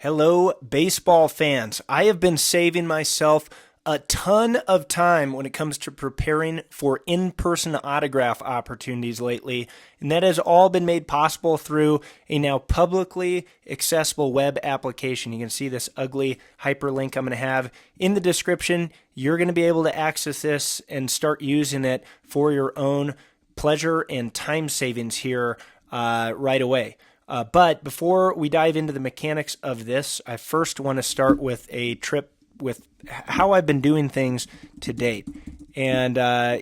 Hello, baseball fans. I have been saving myself a ton of time when it comes to preparing for in-person autograph opportunities lately, and that has all been made possible through a now publicly accessible web application. You can see this ugly hyperlink I'm going to have in the description. You're going to be able to access this and start using it for your own pleasure and time savings here right away. But before we dive into the mechanics of this, I first want to start with a trip with how I've been doing things to date. And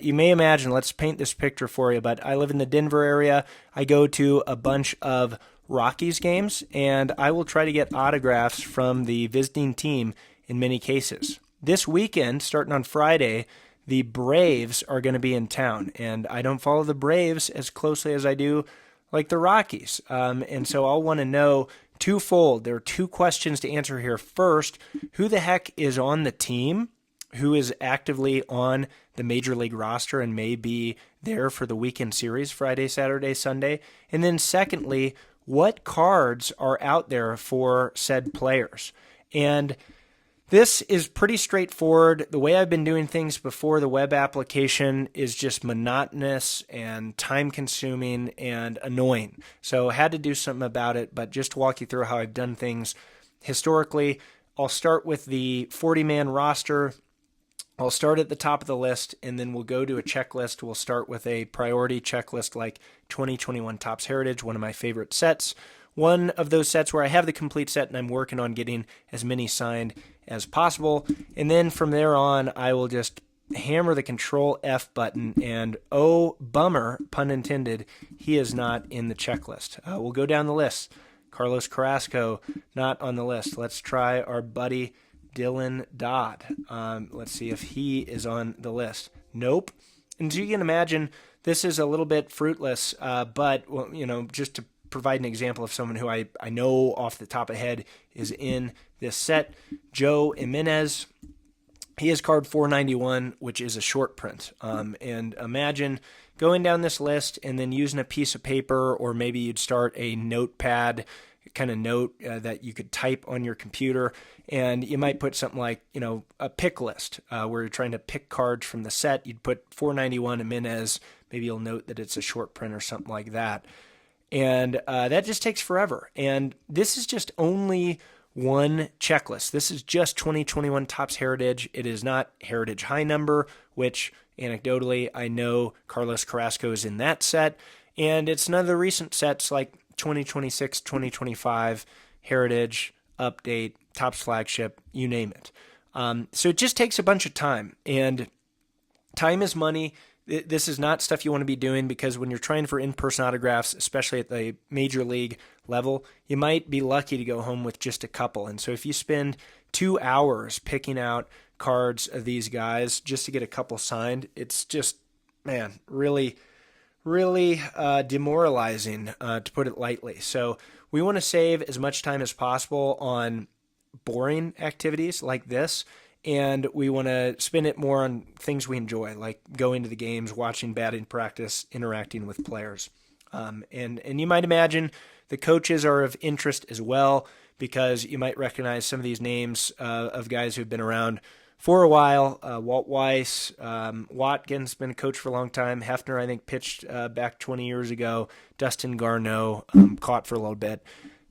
you may imagine, let's paint this picture for you, but I live in the Denver area. I go to a bunch of Rockies games, and I will try to get autographs from the visiting team in many cases. This weekend, starting on Friday, the Braves are going to be in town, and I don't follow the Braves as closely as I do like the Rockies. And so I'll want to know twofold. There are two questions to answer here. First, who the heck is on the team? Who is actively on the Major League roster and may be there for the weekend series, Friday, Saturday, Sunday? And then secondly, what cards are out there for said players? And this is pretty straightforward. The way I've been doing things before the web application is just monotonous and time-consuming and annoying. So I had to do something about it, but just to walk you through how I've done things historically, I'll start with the 40-man roster. I'll start at the top of the list, and then we'll go to a checklist. We'll start with a priority checklist like 2021 Topps Heritage, one of my favorite sets. One of those sets where I have the complete set and I'm working on getting as many signed as possible. And then from there on, I will just hammer the Control F button, and oh, bummer, pun intended, he is not in the checklist. We'll go down the list. Carlos Carrasco, not on the list. Let's try our buddy Dylan Dodd. Let's see if he is on the list. Nope. And so you can imagine, this is a little bit fruitless, but, well, just to provide an example of someone who I know off the top of the head is in this set, Joe Jimenez. He is card 491, which is a short print. And imagine going down this list and then using a piece of paper, or maybe you'd start a notepad kind of note that you could type on your computer, and you might put something like, a pick list where you're trying to pick cards from the set. You'd put 491 Jimenez. Maybe you'll note that it's a short print or something like that. And that just takes forever. And this is just only one checklist. This is just 2021 Topps Heritage. It is not Heritage High Number, which anecdotally I know Carlos Carrasco is in that set. And it's none of the recent sets like 2026, 2025, Heritage, Update, Topps Flagship, you name it. So it just takes a bunch of time. And time is money. This is not stuff you want to be doing, because when you're trying for in-person autographs, especially at the major league level, you might be lucky to go home with just a couple. And so if you spend 2 hours picking out cards of these guys just to get a couple signed, it's just, man, really demoralizing, to put it lightly. So we want to save as much time as possible on boring activities like this, and we want to spend it more on things we enjoy, like going to the games, watching batting practice, interacting with players. And you might imagine the coaches are of interest as well, because you might recognize some of these names of guys who've been around for a while. Walt Weiss, Watkins, been a coach for a long time. Hefner, I think, pitched back 20 years ago. Dustin Garneau, caught for a little bit.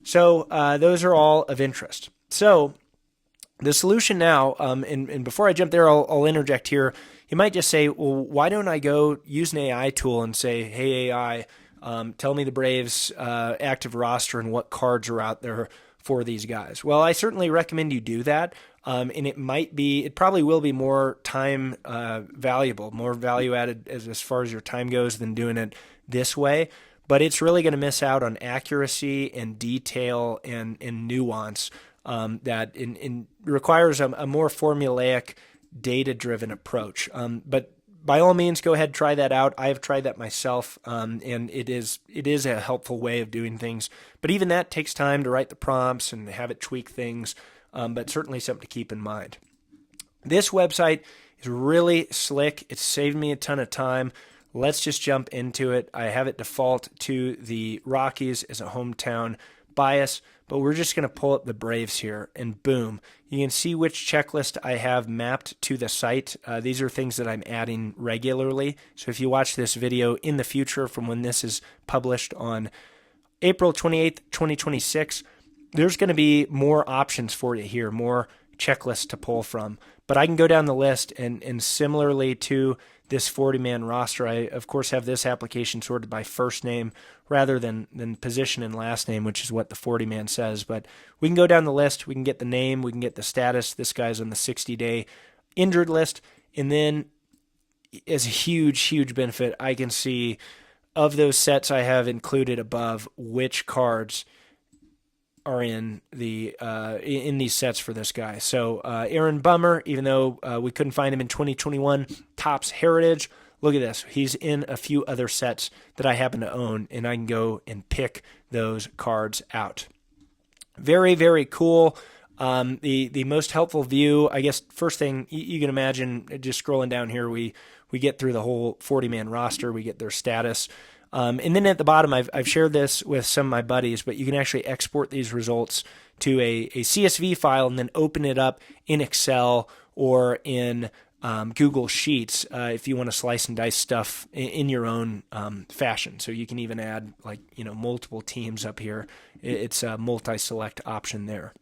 So those are all of interest. So the solution now, and before I jump there, I'll interject here. You might just say, well, why don't I go use an AI tool and say, hey, AI, tell me the Braves' active roster and what cards are out there for these guys. Well, I certainly recommend you do that. And it probably will be more time valuable, more value added as far as your time goes than doing it this way. But it's really going to miss out on accuracy and detail and nuance that requires a more formulaic, data-driven approach. But by all means, go ahead, try that out. I have tried that myself, and it is a helpful way of doing things. But even that takes time to write the prompts and have it tweak things, but certainly something to keep in mind. This website is really slick. It's saved me a ton of time. Let's just jump into it. I have it default to the Rockies as a hometown bias, but we're just going to pull up the Braves here, and boom, you can see which checklist I have mapped to the site. These are things that I'm adding regularly. So if you watch this video in the future from when this is published on April 28th, 2026, there's going to be more options for you here, more checklists to pull from. But I can go down the list, and similarly to this 40-man roster, I, of course, have this application sorted by first name rather than position and last name, which is what the 40-man says. But we can go down the list. We can get the name. We can get the status. This guy's on the 60-day injured list. And then as a huge, huge benefit, I can see of those sets I have included above which cards are in these sets for this guy. So Aaron Bummer, even though we couldn't find him in 2021, Topps Heritage. Look at this. He's in a few other sets that I happen to own, and I can go and pick those cards out. Very, very cool. The most helpful view, I guess, first thing you can imagine, just scrolling down here, we get through the whole 40-man roster. We get their status. And then at the bottom, I've shared this with some of my buddies, but you can actually export these results to a CSV file and then open it up in Excel or in Google Sheets if you want to slice and dice stuff in your own fashion. So you can even add multiple teams up here. It's a multi-select option there.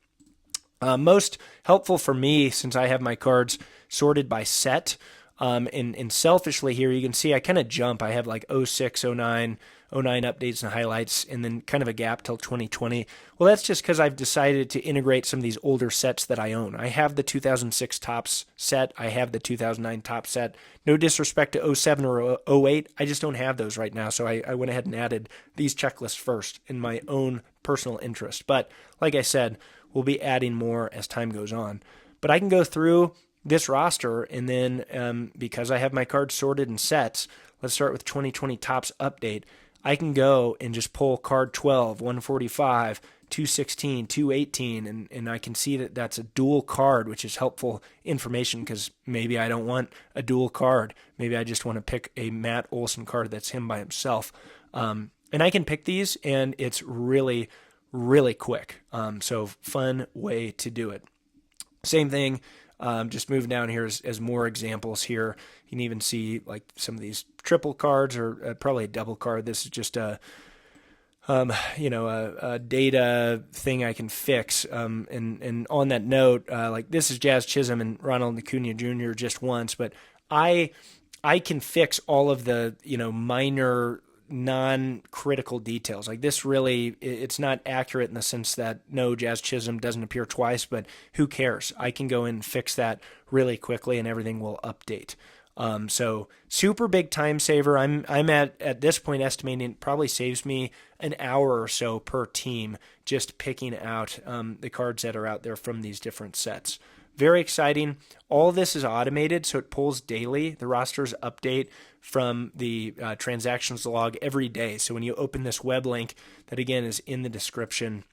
Most helpful for me, since I have my cards sorted by set. And selfishly here, you can see I kind of jump. I have like 06, 09 updates and highlights, and then kind of a gap till 2020. Well, that's just because I've decided to integrate some of these older sets that I own. I have the 2006 Topps set. I have the 2009 Topps set. No disrespect to 07 or 08. I just don't have those right now. So I went ahead and added these checklists first in my own personal interest. But like I said, we'll be adding more as time goes on. But I can go through this roster, and then because I have my cards sorted in sets, let's start with 2020 Topps Update. I can go and just pull card 12, 145, 216, 218, and I can see that that's a dual card, which is helpful information because maybe I don't want a dual card. Maybe I just want to pick a Matt Olson card that's him by himself. And I can pick these, and it's really, really quick. So fun way to do it. Same thing. Just moving down here as more examples here. You can even see like some of these triple cards or probably a double card. This is just a data thing I can fix. And on that note, like this is Jazz Chisholm and Ronald Acuna Jr. just once, but I can fix all of the minor non-critical details. Like this really, it's not accurate in the sense that no, Jazz Chisholm doesn't appear twice, but who cares? I can go in and fix that really quickly and everything will update. So super big time saver. I'm at this point estimating it probably saves me an hour or so per team just picking out the cards that are out there from these different sets. Very exciting. All of this is automated, so it pulls daily. The rosters update from the transactions log every day. So when you open this web link, that again is in the description,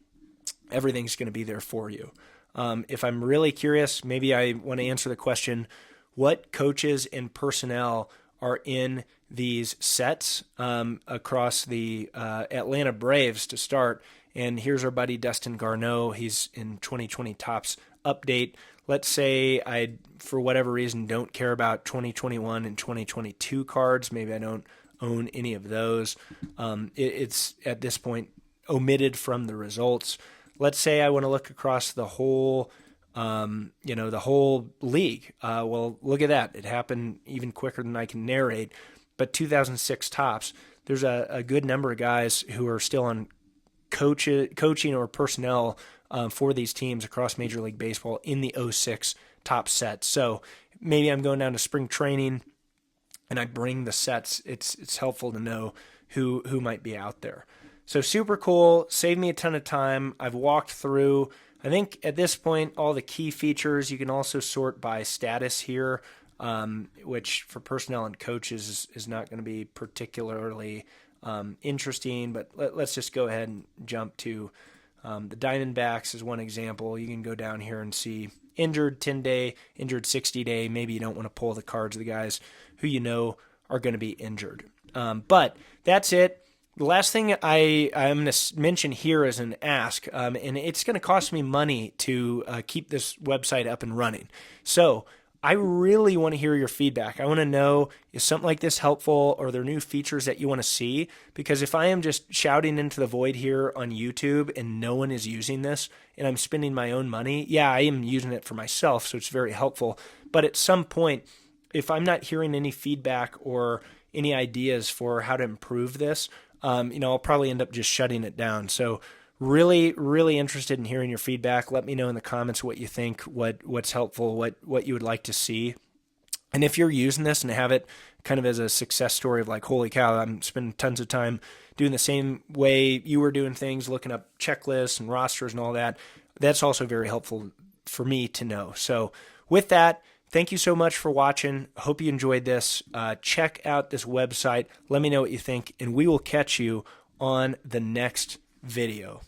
everything's going to be there for you. If I'm really curious, maybe I want to answer the question, what coaches and personnel are in these sets across the Atlanta Braves to start? And here's our buddy Dustin Garneau. He's in 2020 Topps Update. Let's say I, for whatever reason, don't care about 2021 and 2022 cards. Maybe I don't own any of those. It's at this point omitted from the results. Let's say I want to look across the whole, the whole league. Well, look at that. It happened even quicker than I can narrate. But 2006 Topps, there's a good number of guys who are still on coaching or personnel for these teams across Major League Baseball in the 06 Topps set. So maybe I'm going down to spring training and I bring the sets. It's helpful to know who might be out there. So super cool. Saved me a ton of time. I've walked through, I think at this point, all the key features. You can also sort by status here, which for personnel and coaches is not going to be particularly interesting, but let's just go ahead and jump to the Diamondbacks is one example. You can go down here and see injured 10-day, injured 60-day. Maybe you don't want to pull the cards of the guys who you know are going to be injured. But that's it. The last thing I'm going to mention here is an ask, and it's going to cost me money to keep this website up and running. So I really want to hear your feedback. I want to know, is something like this helpful, or are there new features that you want to see? Because if I am just shouting into the void here on YouTube and no one is using this and I'm spending my own money, yeah, I am using it for myself, so it's very helpful. But at some point, if I'm not hearing any feedback or any ideas for how to improve this, I'll probably end up just shutting it down. So really, really interested in hearing your feedback. Let me know in the comments what you think, what's helpful, what you would like to see. And if you're using this and have it kind of as a success story of like, holy cow, I'm spending tons of time doing the same way you were doing things, looking up checklists and rosters and all that, that's also very helpful for me to know. So with that, thank you so much for watching. Hope you enjoyed this. Check out this website. Let me know what you think, and we will catch you on the next video.